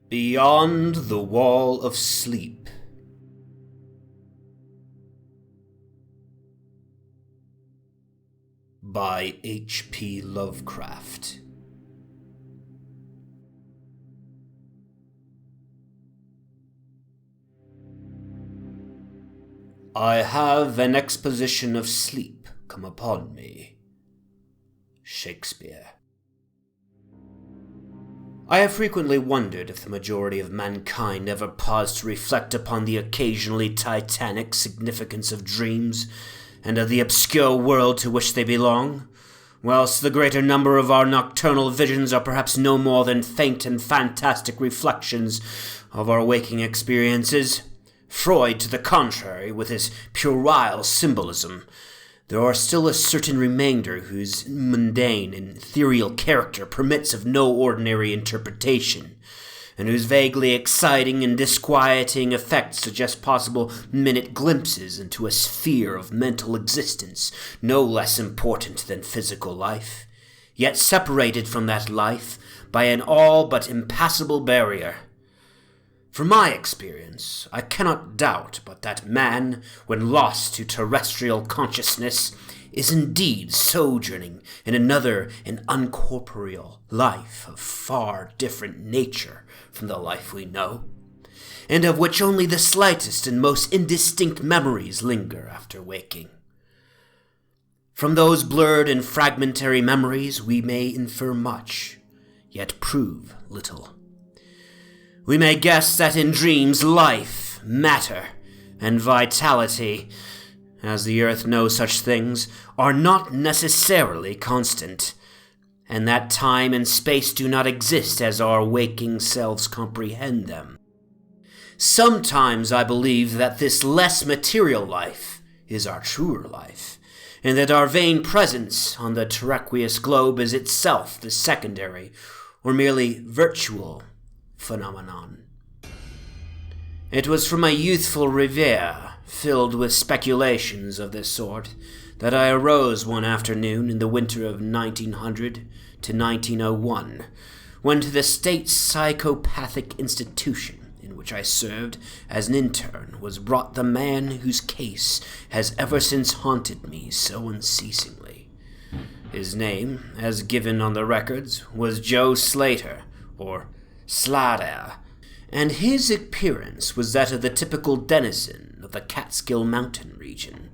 Beyond the Wall of Sleep by H.P. Lovecraft. I have an exposition of sleep come upon me. Shakespeare. I have frequently wondered if the majority of mankind ever paused to reflect upon the occasionally titanic significance of dreams, and of the obscure world to which they belong, whilst the greater number of our nocturnal visions are perhaps no more than faint and fantastic reflections of our waking experiences. Freud, to the contrary, with his puerile symbolism, there are still a certain remainder whose mundane and ethereal character permits of no ordinary interpretation, and whose vaguely exciting and disquieting effects suggest possible minute glimpses into a sphere of mental existence no less important than physical life, yet separated from that life by an all but impassable barrier. From my experience, I cannot doubt but that man, when lost to terrestrial consciousness, is indeed sojourning in another and uncorporeal life of far different nature from the life we know, and of which only the slightest and most indistinct memories linger after waking. From those blurred and fragmentary memories we may infer much, yet prove little. We may guess that in dreams life, matter, and vitality, as the earth knows such things, are not necessarily constant, and that time and space do not exist as our waking selves comprehend them. Sometimes I believe that this less material life is our truer life, and that our vain presence on the terraqueous globe is itself the secondary, or merely virtual, phenomenon. It was from a youthful reverie, filled with speculations of this sort, that I arose one afternoon in the winter of 1900 to 1901, when to the state psychopathic institution in which I served as an intern was brought the man whose case has ever since haunted me so unceasingly. His name, as given on the records, was Joe Slater, or Slater, and his appearance was that of the typical denizen of the Catskill Mountain region,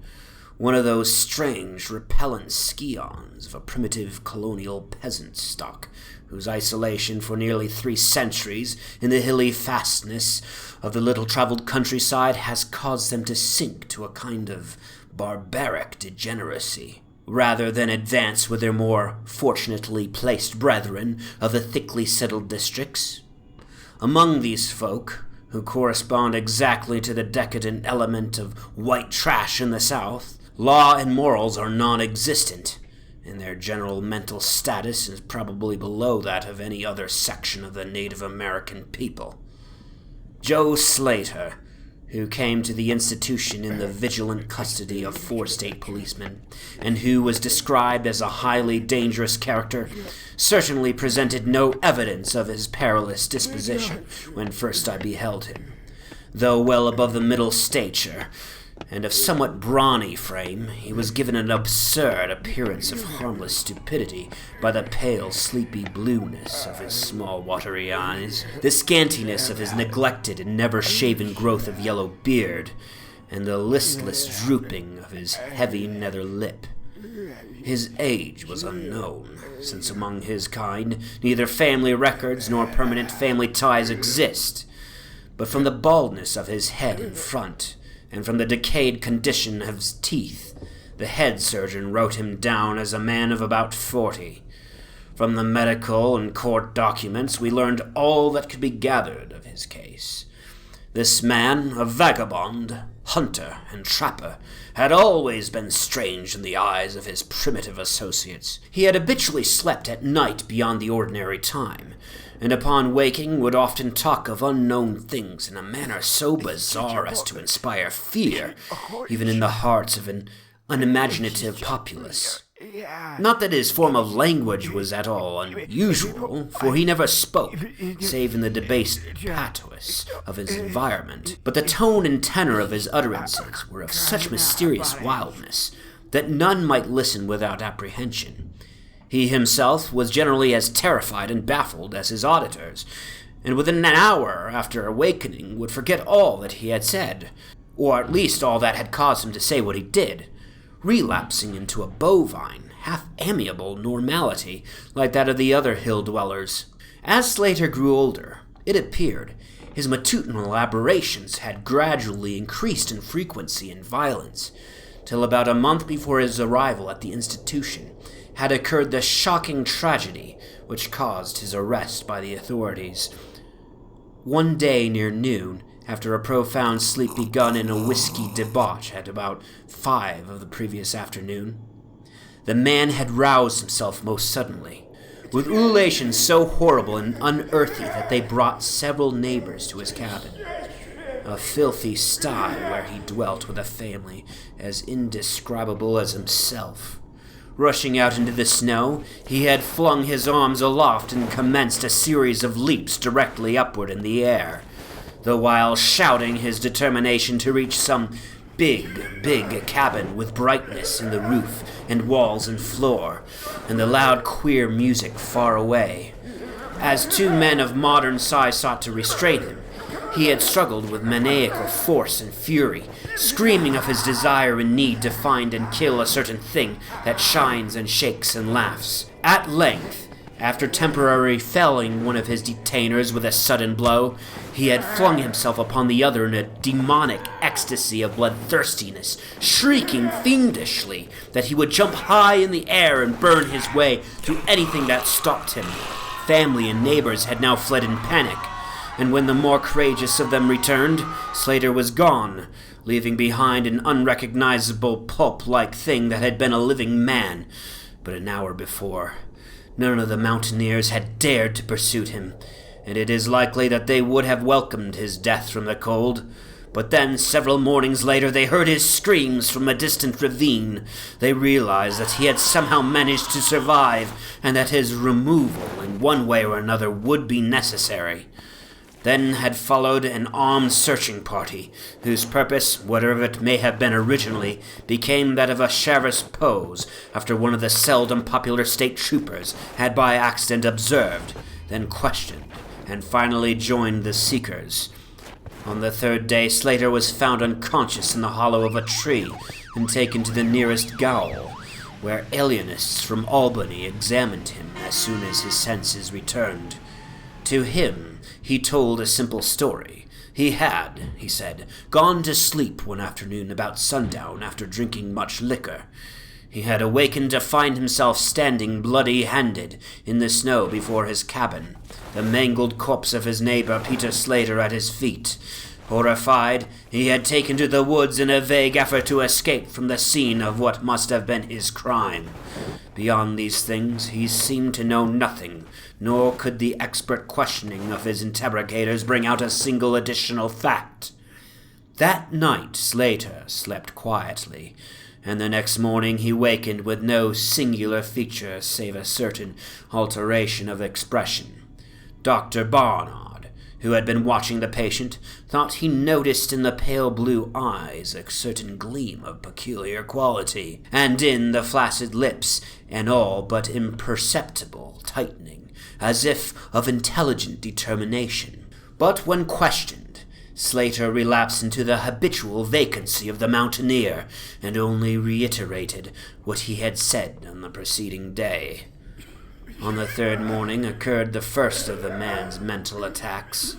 one of those strange, repellent scions of a primitive colonial peasant stock, whose isolation for nearly 3 centuries in the hilly fastness of the little-traveled countryside has caused them to sink to a kind of barbaric degeneracy, rather than advance with their more fortunately placed brethren of the thickly settled districts. Among these folk, who correspond exactly to the decadent element of white trash in the South, law and morals are non-existent, and their general mental status is probably below that of any other section of the Native American people. Joe Slater, who came to the institution in the vigilant custody of 4 state policemen, and who was described as a highly dangerous character, certainly presented no evidence of his perilous disposition when first I beheld him. Though well above the middle stature, and of somewhat brawny frame, he was given an absurd appearance of harmless stupidity by the pale, sleepy blueness of his small, watery eyes, the scantiness of his neglected and never-shaven growth of yellow beard, and the listless drooping of his heavy nether lip. His age was unknown, since among his kind neither family records nor permanent family ties exist, but from the baldness of his head in front, and from the decayed condition of his teeth, the head surgeon wrote him down as a man of about 40. From the medical and court documents we learned all that could be gathered of his case. This man, a vagabond, hunter, and trapper, had always been strange in the eyes of his primitive associates. He had habitually slept at night beyond the ordinary time, and upon waking would often talk of unknown things in a manner so bizarre as to inspire fear, even in the hearts of an unimaginative populace. Not that his form of language was at all unusual, for he never spoke, save in the debased patois of his environment. But the tone and tenor of his utterances were of such mysterious wildness that none might listen without apprehension. He himself was generally as terrified and baffled as his auditors, and within an hour after awakening would forget all that he had said, or at least all that had caused him to say what he did, relapsing into a bovine, half-amiable normality like that of the other hill-dwellers. As Slater grew older, it appeared his matutinal aberrations had gradually increased in frequency and violence, till about a month before his arrival at the institution had occurred the shocking tragedy which caused his arrest by the authorities. One day near noon, after a profound sleep begun in a whiskey debauch at about 5 of the previous afternoon, the man had roused himself most suddenly, with ululations so horrible and unearthly that they brought several neighbors to his cabin, a filthy sty where he dwelt with a family as indescribable as himself. Rushing out into the snow, he had flung his arms aloft and commenced a series of leaps directly upward in the air, the while shouting his determination to reach some big cabin with brightness in the roof and walls and floor, and the loud queer music far away. As 2 men of modern size sought to restrain him, he had struggled with maniacal force and fury, screaming of his desire and need to find and kill a certain thing that shines and shakes and laughs. At length, after temporarily felling one of his detainers with a sudden blow, he had flung himself upon the other in a demonic ecstasy of bloodthirstiness, shrieking fiendishly that he would jump high in the air and burn his way through anything that stopped him. Family and neighbors had now fled in panic, and when the more courageous of them returned, Slater was gone, leaving behind an unrecognizable pulp-like thing that had been a living man but an hour before. None of the mountaineers had dared to pursue him, and it is likely that they would have welcomed his death from the cold. But then, several mornings later, they heard his screams from a distant ravine. They realized that he had somehow managed to survive, and that his removal, in one way or another, would be necessary. Then had followed an armed searching party, whose purpose, whatever it may have been originally, became that of a sheriff's pose after one of the seldom popular state troopers had by accident observed, then questioned, and finally joined the seekers. On the 3rd day, Slater was found unconscious in the hollow of a tree and taken to the nearest gaol, where alienists from Albany examined him as soon as his senses returned. To him, he told a simple story. He had, he said, gone to sleep one afternoon about sundown after drinking much liquor. He had awakened to find himself standing bloody-handed in the snow before his cabin, the mangled corpse of his neighbor Peter Slater at his feet. Horrified, he had taken to the woods in a vague effort to escape from the scene of what must have been his crime. Beyond these things, he seemed to know nothing, nor could the expert questioning of his interrogators bring out a single additional fact. That night Slater slept quietly, and the next morning he wakened with no singular feature save a certain alteration of expression. Dr. Barnard, who had been watching the patient, thought he noticed in the pale blue eyes a certain gleam of peculiar quality, and in the flaccid lips an all but imperceptible tightening, as if of intelligent determination. But when questioned, Slater relapsed into the habitual vacancy of the mountaineer, and only reiterated what he had said on the preceding day. On the 3rd morning occurred the first of the man's mental attacks.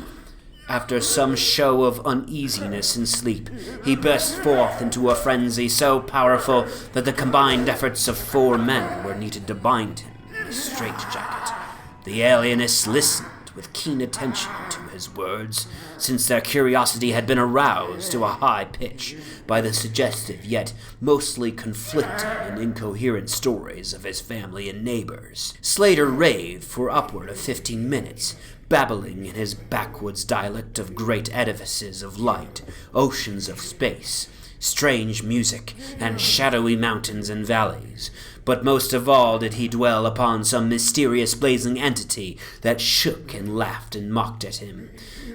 After some show of uneasiness in sleep, he burst forth into a frenzy so powerful that the combined efforts of 4 men were needed to bind him in a straitjacket. The alienists listened with keen attention to his words, since their curiosity had been aroused to a high pitch by the suggestive yet mostly conflicting and incoherent stories of his family and neighbors. Slater raved for upward of 15 minutes, babbling in his backwoods dialect of great edifices of light, oceans of space, strange music, and shadowy mountains and valleys. But most of all did he dwell upon some mysterious blazing entity that shook and laughed and mocked at him.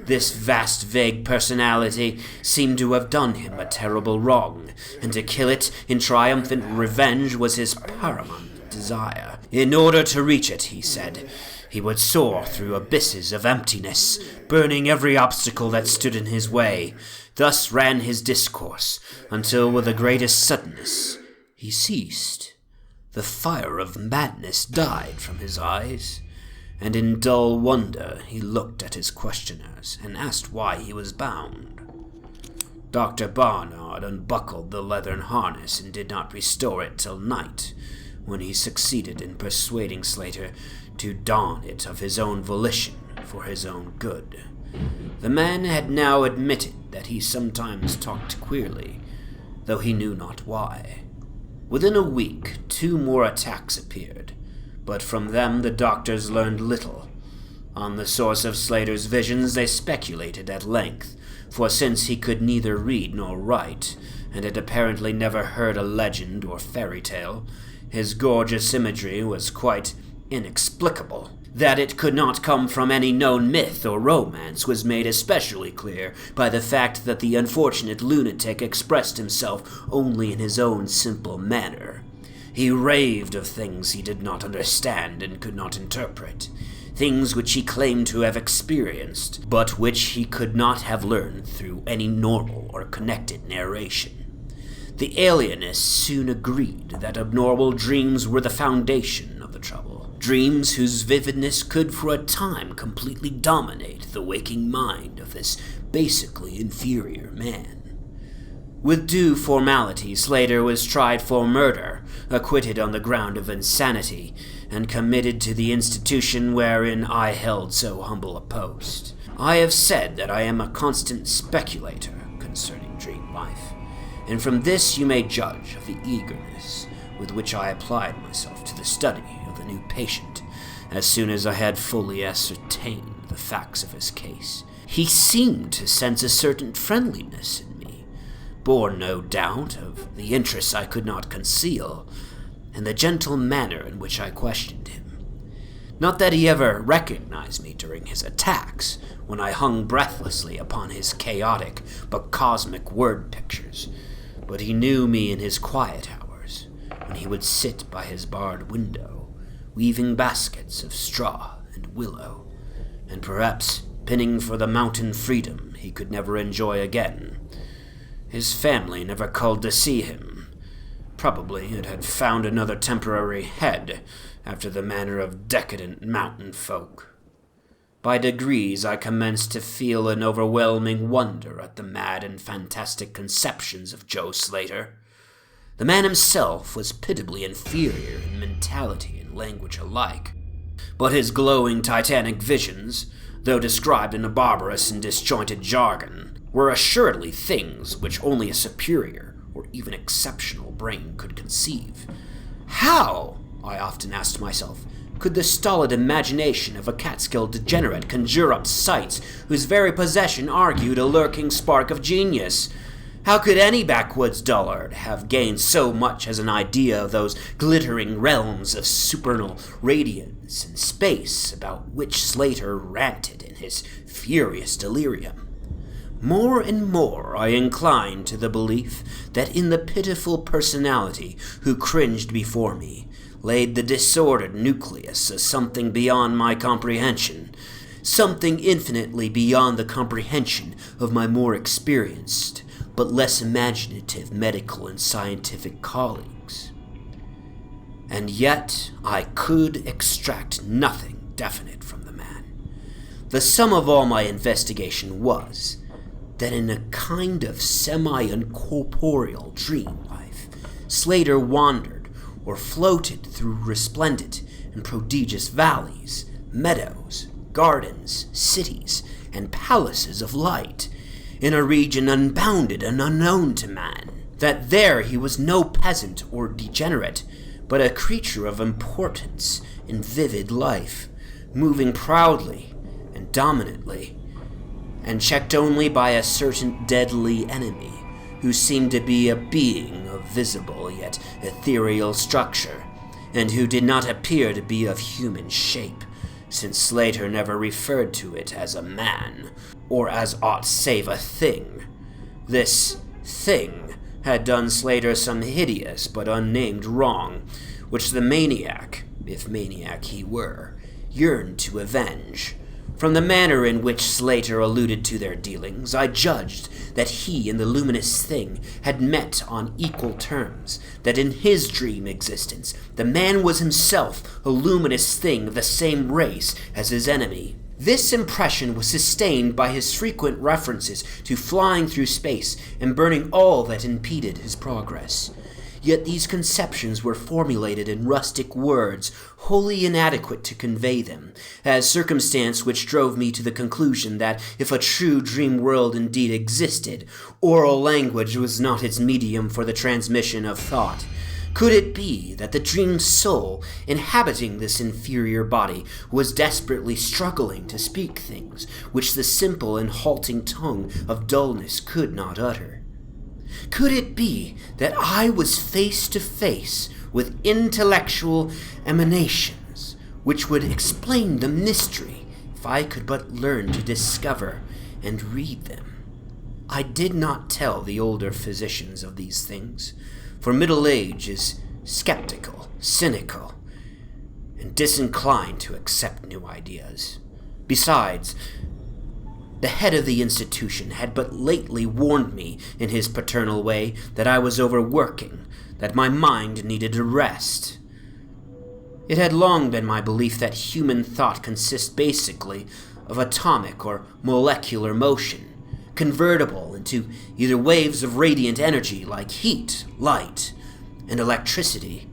This vast, vague personality seemed to have done him a terrible wrong, and to kill it in triumphant revenge was his paramount desire. In order to reach it, he said, he would soar through abysses of emptiness, burning every obstacle that stood in his way. Thus ran his discourse, until with the greatest suddenness he ceased. The fire of madness died from his eyes, and in dull wonder he looked at his questioners and asked why he was bound. Dr. Barnard unbuckled the leathern harness and did not restore it till night, when he succeeded in persuading Slater to don it of his own volition for his own good. The man had now admitted that he sometimes talked queerly, though he knew not why. Within a week, 2 more attacks appeared, but from them the doctors learned little. On the source of Slater's visions they speculated at length, for since he could neither read nor write, and had apparently never heard a legend or fairy tale, his gorgeous imagery was quite inexplicable. That it could not come from any known myth or romance was made especially clear by the fact that the unfortunate lunatic expressed himself only in his own simple manner. He raved of things he did not understand and could not interpret, things which he claimed to have experienced, but which he could not have learned through any normal or connected narration. The alienists soon agreed that abnormal dreams were the foundation of the trouble. Dreams whose vividness could for a time completely dominate the waking mind of this basically inferior man. With due formality, Slater was tried for murder, acquitted on the ground of insanity, and committed to the institution wherein I held so humble a post. I have said that I am a constant speculator concerning dream life, and from this you may judge of the eagerness with which I applied myself to the study of the new patient as soon as I had fully ascertained the facts of his case. He seemed to sense a certain friendliness in me, born no doubt of the interest I could not conceal, and the gentle manner in which I questioned him. Not that he ever recognized me during his attacks, when I hung breathlessly upon his chaotic but cosmic word pictures, but he knew me in his quiet hours, when he would sit by his barred window, weaving baskets of straw and willow, and perhaps pinning for the mountain freedom he could never enjoy again. His family never called to see him. Probably it had found another temporary head, after the manner of decadent mountain folk. By degrees I commenced to feel an overwhelming wonder at the mad and fantastic conceptions of Joe Slater. The man himself was pitiably inferior in mentality and language alike, but his glowing titanic visions, though described in a barbarous and disjointed jargon, were assuredly things which only a superior or even exceptional brain could conceive. How, I often asked myself, could the stolid imagination of a Catskill degenerate conjure up sights whose very possession argued a lurking spark of genius? How could any backwoods dullard have gained so much as an idea of those glittering realms of supernal radiance and space about which Slater ranted in his furious delirium? More and more I inclined to the belief that in the pitiful personality who cringed before me laid the disordered nucleus of something beyond my comprehension, something infinitely beyond the comprehension of my more experienced but less imaginative medical and scientific colleagues. And yet I could extract nothing definite from the man. The sum of all my investigation was that in a kind of semi-uncorporeal dream life, Slater wandered or floated through resplendent and prodigious valleys, meadows, gardens, cities, and palaces of light, in a region unbounded and unknown to man, that there he was no peasant or degenerate, but a creature of importance in vivid life, moving proudly and dominantly, and checked only by a certain deadly enemy, who seemed to be a being of visible yet ethereal structure, and who did not appear to be of human shape, since Slater never referred to it as a man, or as aught save a thing. This thing had done Slater some hideous but unnamed wrong, which the maniac, if maniac he were, yearned to avenge. From the manner in which Slater alluded to their dealings, I judged that he and the luminous thing had met on equal terms, that in his dream existence, the man was himself a luminous thing of the same race as his enemy. This impression was sustained by his frequent references to flying through space and burning all that impeded his progress. Yet these conceptions were formulated in rustic words, wholly inadequate to convey them, a circumstance which drove me to the conclusion that if a true dream world indeed existed, oral language was not its medium for the transmission of thought. Could it be that the dream soul, inhabiting this inferior body, was desperately struggling to speak things which the simple and halting tongue of dullness could not utter? Could it be that I was face to face with intellectual emanations which would explain the mystery if I could but learn to discover and read them? I did not tell the older physicians of these things, for middle age is skeptical, cynical, and disinclined to accept new ideas. Besides, the head of the institution had but lately warned me in his paternal way that I was overworking, that my mind needed a rest. It had long been my belief that human thought consists basically of atomic or molecular motion, convertible into either waves of radiant energy like heat, light, and electricity.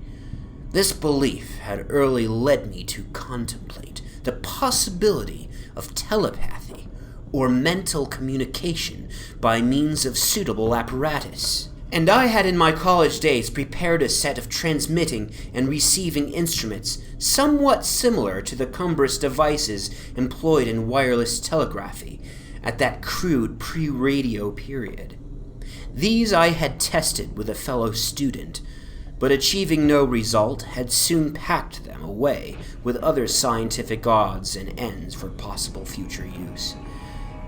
This belief had early led me to contemplate the possibility of telepathy, or mental communication by means of suitable apparatus. And I had in my college days prepared a set of transmitting and receiving instruments somewhat similar to the cumbrous devices employed in wireless telegraphy at that crude pre-radio period. These I had tested with a fellow student, but achieving no result, had soon packed them away with other scientific odds and ends for possible future use.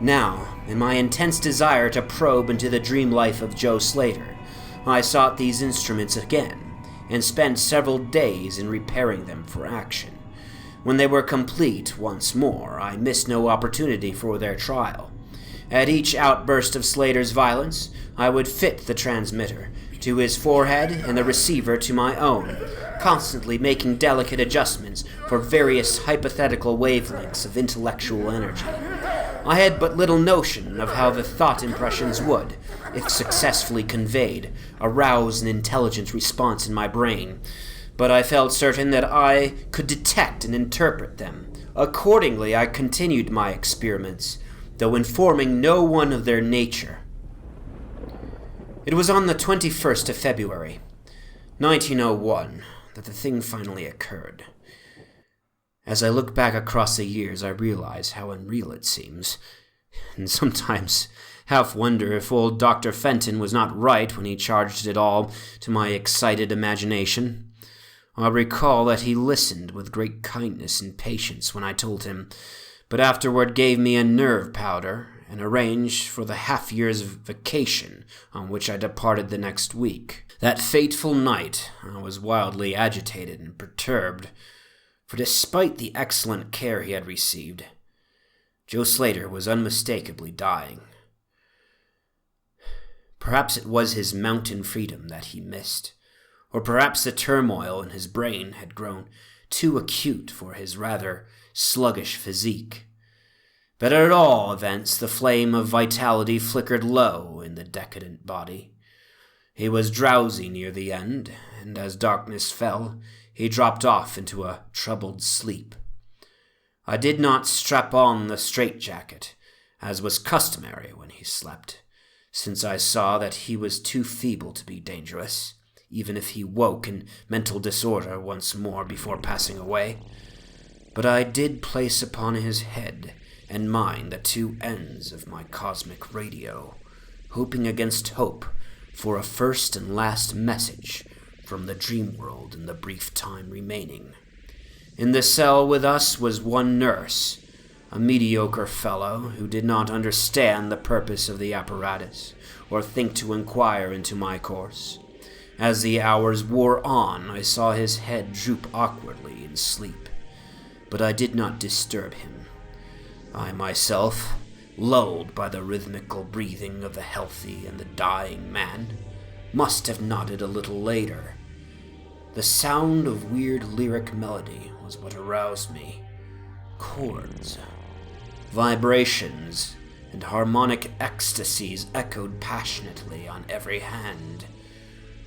Now, in my intense desire to probe into the dream life of Joe Slater, I sought these instruments again, and spent several days in repairing them for action. When they were complete once more, I missed no opportunity for their trial. At each outburst of Slater's violence, I would fit the transmitter to his forehead and the receiver to my own, constantly making delicate adjustments for various hypothetical wavelengths of intellectual energy. I had but little notion of how the thought impressions would, if successfully conveyed, arouse an intelligent response in my brain, but I felt certain that I could detect and interpret them. Accordingly, I continued my experiments, though informing no one of their nature. It was on the 21st of February, 1901, that the thing finally occurred. As I look back across the years, I realize how unreal it seems, and sometimes half wonder if old Dr. Fenton was not right when he charged it all to my excited imagination. I recall that he listened with great kindness and patience when I told him, but afterward gave me a nerve powder and arranged for the half-year's vacation on which I departed the next week. That fateful night, I was wildly agitated and perturbed, for despite the excellent care he had received, Joe Slater was unmistakably dying. Perhaps it was his mountain freedom that he missed, or perhaps the turmoil in his brain had grown too acute for his rather sluggish physique. But at all events, the flame of vitality flickered low in the decadent body. He was drowsy near the end, and as darkness fell, he dropped off into a troubled sleep. I did not strap on the straitjacket, as was customary when he slept, since I saw that he was too feeble to be dangerous, even if he woke in mental disorder once more before passing away. But I did place upon his head and mine the two ends of my cosmic radio, hoping against hope for a first and last message from the dream world in the brief time remaining. In the cell with us was one nurse, a mediocre fellow who did not understand the purpose of the apparatus or think to inquire into my course. As the hours wore on, I saw his head droop awkwardly in sleep, but I did not disturb him. I myself, lulled by the rhythmical breathing of the healthy and the dying man, must have nodded a little later. The sound of weird lyric melody was what aroused me. Chords, vibrations, and harmonic ecstasies echoed passionately on every hand,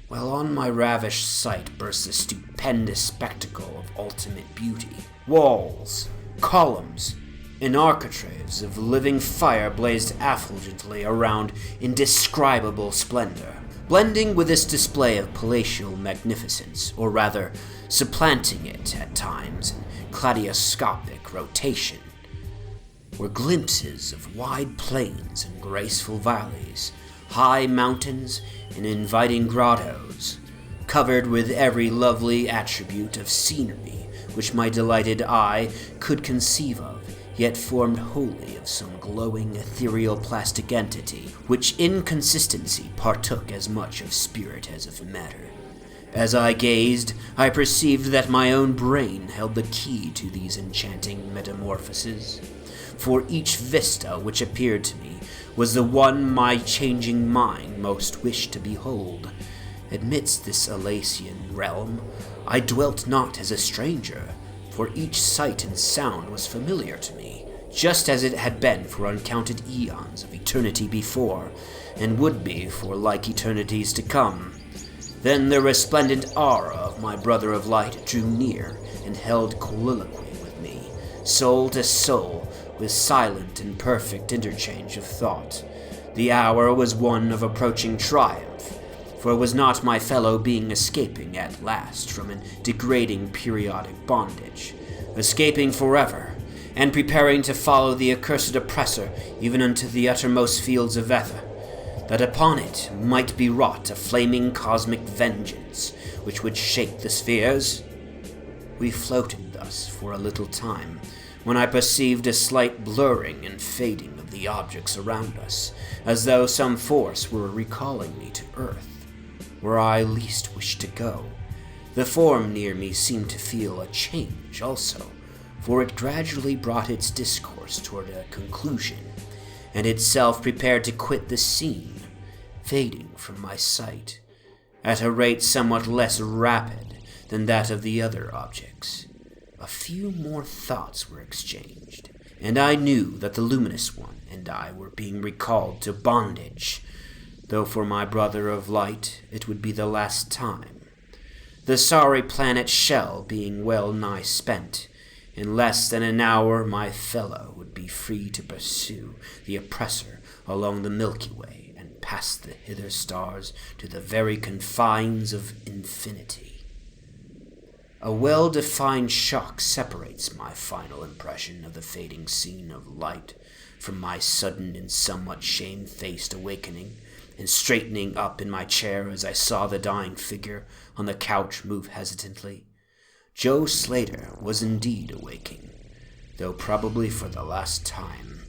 while on my ravished sight burst the stupendous spectacle of ultimate beauty. Walls, columns, and architraves of living fire blazed effulgently around indescribable splendor, blending with this display of palatial magnificence, or rather, supplanting it at times in kaleidoscopic rotation, were glimpses of wide plains and graceful valleys, high mountains and inviting grottos, covered with every lovely attribute of scenery which my delighted eye could conceive of, yet formed wholly of some glowing ethereal plastic entity, which in consistency partook as much of spirit as of matter. As I gazed, I perceived that my own brain held the key to these enchanting metamorphoses, for each vista which appeared to me was the one my changing mind most wished to behold. Amidst this Elysian realm, I dwelt not as a stranger, for each sight and sound was familiar to me, just as it had been for uncounted eons of eternity before, and would be for like eternities to come. Then the resplendent aura of my brother of light drew near and held colloquy with me, soul to soul, with silent and perfect interchange of thought. The hour was one of approaching triumph, for was not my fellow being escaping at last from an degrading periodic bondage, escaping forever, and preparing to follow the accursed oppressor even unto the uttermost fields of ether, that upon it might be wrought a flaming cosmic vengeance which would shake the spheres? We floated thus for a little time, when I perceived a slight blurring and fading of the objects around us, as though some force were recalling me to earth, where I least wished to go. The form near me seemed to feel a change also, for it gradually brought its discourse toward a conclusion, and itself prepared to quit the scene, fading from my sight, at a rate somewhat less rapid than that of the other objects. A few more thoughts were exchanged, and I knew that the luminous one and I were being recalled to bondage, though for my brother of light it would be the last time. The sorry planet's shell being well nigh spent, in less than an hour my fellow would be free to pursue the oppressor along the Milky Way and past the hither stars to the very confines of infinity. A well-defined shock separates my final impression of the fading scene of light from my sudden and somewhat shamefaced awakening, and straightening up in my chair as I saw the dying figure on the couch move hesitantly. Joe Slater was indeed awaking, though probably for the last time.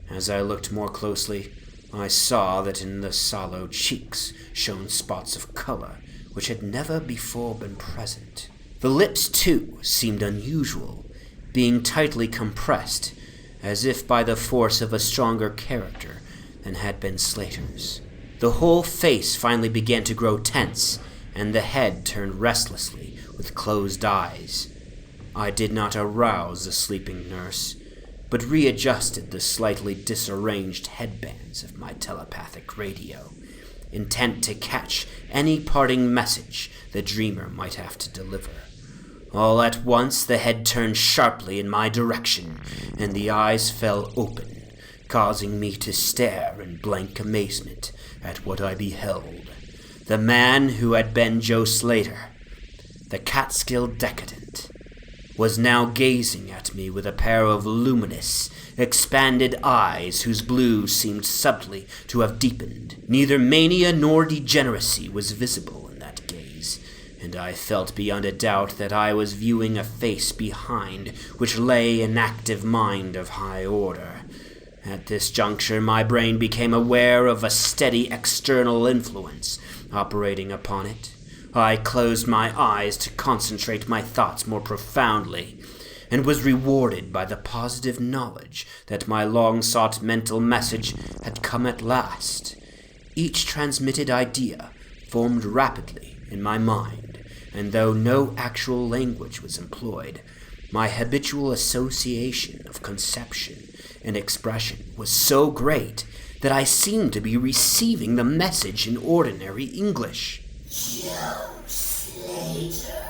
As I looked more closely, I saw that in the sallow cheeks shone spots of color which had never before been present. The lips, too, seemed unusual, being tightly compressed, as if by the force of a stronger character than had been Slater's. The whole face finally began to grow tense, and the head turned restlessly with closed eyes. I did not arouse the sleeping nurse, but readjusted the slightly disarranged headbands of my telepathic radio, intent to catch any parting message the dreamer might have to deliver. All at once the head turned sharply in my direction, and the eyes fell open, causing me to stare in blank amazement at what I beheld. The man who had been Joe Slater, the Catskill decadent, was now gazing at me with a pair of luminous, expanded eyes whose blue seemed subtly to have deepened. Neither mania nor degeneracy was visible in that gaze, and I felt beyond a doubt that I was viewing a face behind which lay an active mind of high order. At this juncture, my brain became aware of a steady external influence operating upon it. I closed my eyes to concentrate my thoughts more profoundly, and was rewarded by the positive knowledge that my long-sought mental message had come at last. Each transmitted idea formed rapidly in my mind, and though no actual language was employed, my habitual association of conception and expression was so great that I seemed to be receiving the message in ordinary English. Joe Slater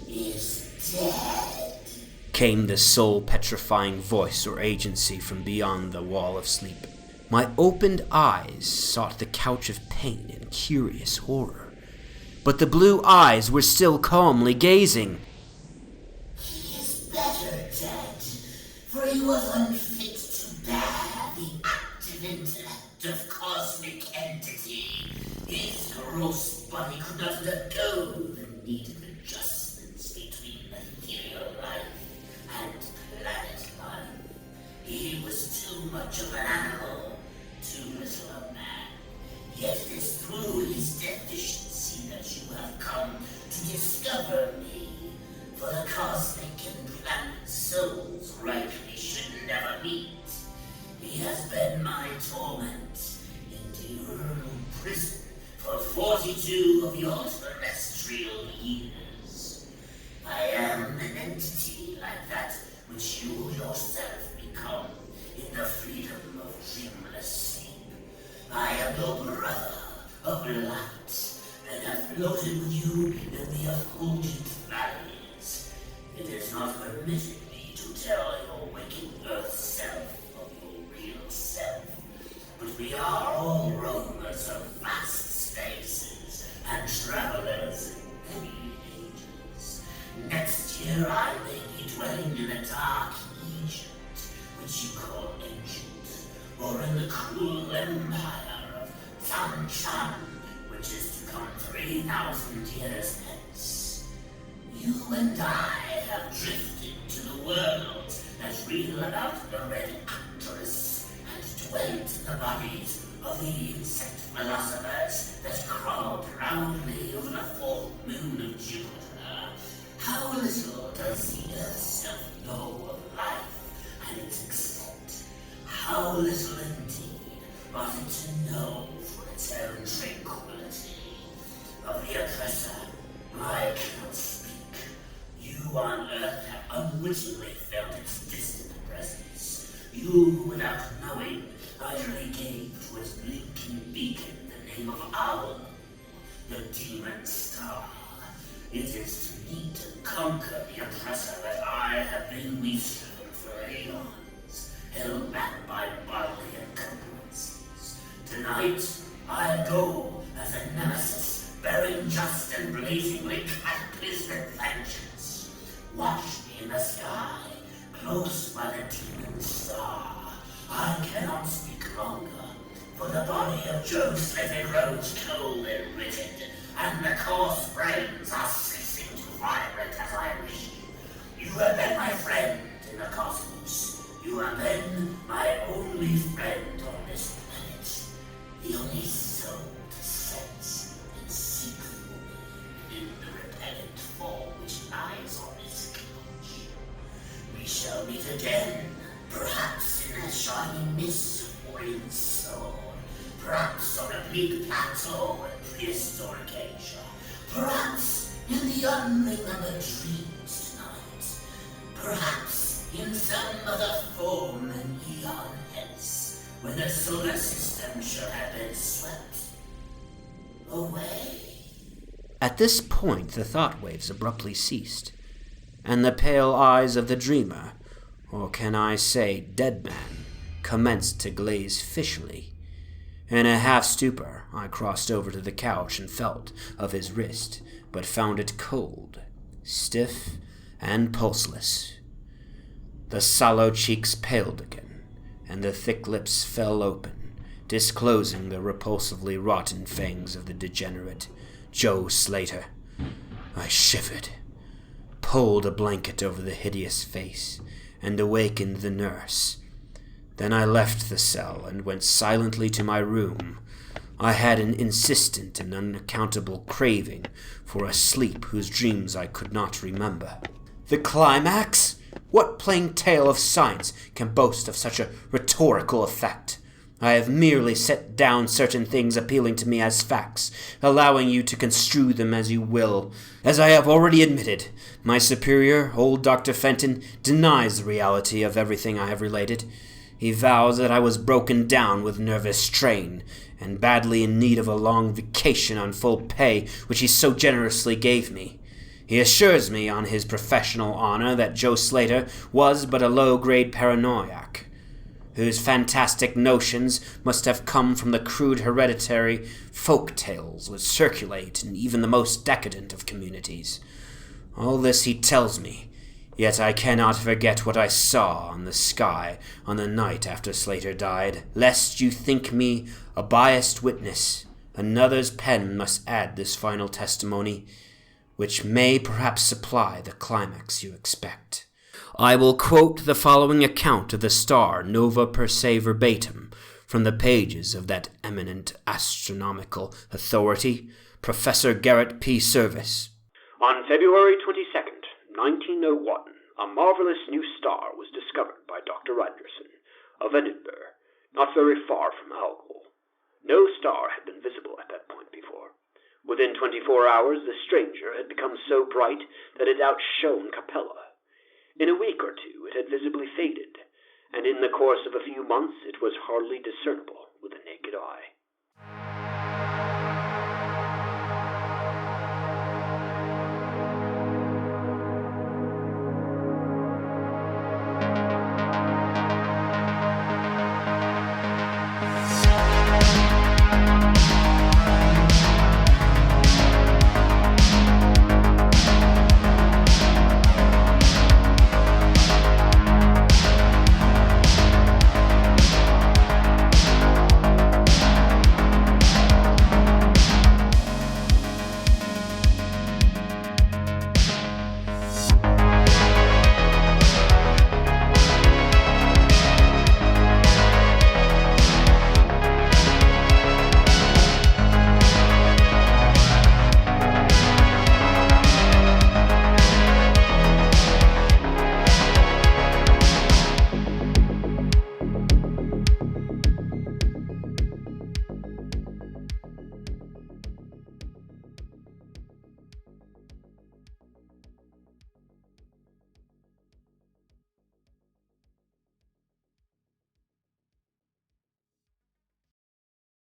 is dead, came the soul-petrifying voice or agency from beyond the wall of sleep. My opened eyes sought the couch of pain in curious horror, but the blue eyes were still calmly gazing. He is better dead, for he was unfit to bear the active intellect of cosmic entity. His gross body could not undergo the needed adjustments between ethereal life and planet life. He was too much of an animal, too little a man. Yet it is through his deficiency that you have come to discover me. For the cosmic and planet souls rightly should never meet. He has been my torment in the eternal prison for 42 of your terrestrial years. I am an entity like that which you yourself become in the freedom of dreamless sleep. I am your brother of light, and have floated with you in the effulgent valleys. It is not permitted me to tell your waking earth self of your real self, but we are all roamers of vast spaces and travelers in many ages. Next year I may be dwelling in a dark Egypt, which you call ancient, or in the cruel empire of Fan, which is to come 3,000 years hence. You and I have drifted to the world that reel about the red actress and dwelt in the bodies of the insect philosophers that crawl proudly over the full moon of Jupiter. How little does the earth self know of life and its extent. How little indeed ought it to know for its own tranquility. Of the oppressor, I cannot speak. You on earth have unwittingly felt its distant presence. You, without knowing, idly gave to its blinking beacon the name of Owl, the demon star. It is to meet and conquer the oppressor that I have been striven for aeons, held back by bodily encumbrances. Tonight, I go as a nemesis, bearing just and blazingly cataclysmic vengeance. Watch me in the sky, close by the demon star. I cannot speak longer, for the body of Joe Slater grows cold and rigid, and the coarse brains are ceasing to vibrate as I wish. You have been my friend in the cosmos. You have been my only friend on this planet. The only soul to sense and seek for me in the repellent form which lies on this couch. We shall meet again, perhaps in a shining mist of warring sword, perhaps on a bleak plateau in prehistoric Asia, perhaps in the unremembered dreams tonight, perhaps in some other form an eon hence, when the solar system shall have been swept away. At this point, the thought waves abruptly ceased, and the pale eyes of the dreamer, or can I say dead man, commenced to glaze fishily. In a half-stupor, I crossed over to the couch and felt of his wrist, but found it cold, stiff, and pulseless. The sallow cheeks paled again, and the thick lips fell open, disclosing the repulsively rotten fangs of the degenerate Joe Slater. I shivered, pulled a blanket over the hideous face, and awakened the nurse. Then I left the cell and went silently to my room. I had an insistent and unaccountable craving for a sleep whose dreams I could not remember. The climax? What plain tale of science can boast of such a rhetorical effect? I have merely set down certain things appealing to me as facts, allowing you to construe them as you will. As I have already admitted, my superior, old Dr. Fenton, denies the reality of everything I have related. He vows that I was broken down with nervous strain, and badly in need of a long vacation on full pay, which he so generously gave me. He assures me on his professional honor that Joe Slater was but a low-grade paranoiac, whose fantastic notions must have come from the crude hereditary folk tales which circulate in even the most decadent of communities. All this he tells me, yet I cannot forget what I saw on the sky on the night after Slater died. Lest you think me a biased witness, another's pen must add this final testimony, which may perhaps supply the climax you expect. I will quote the following account of the star Nova Persei verbatim from the pages of that eminent astronomical authority, Professor Garrett P. Serviss. On February 22nd, 1901, a marvelous new star was discovered by Dr. Anderson of Edinburgh, not very far from Hull. No star had been visible at that point before. Within 24 hours, the stranger had become so bright that it outshone Capella. In a week or two, it had visibly faded, and in the course of a few months, it was hardly discernible with the naked eye.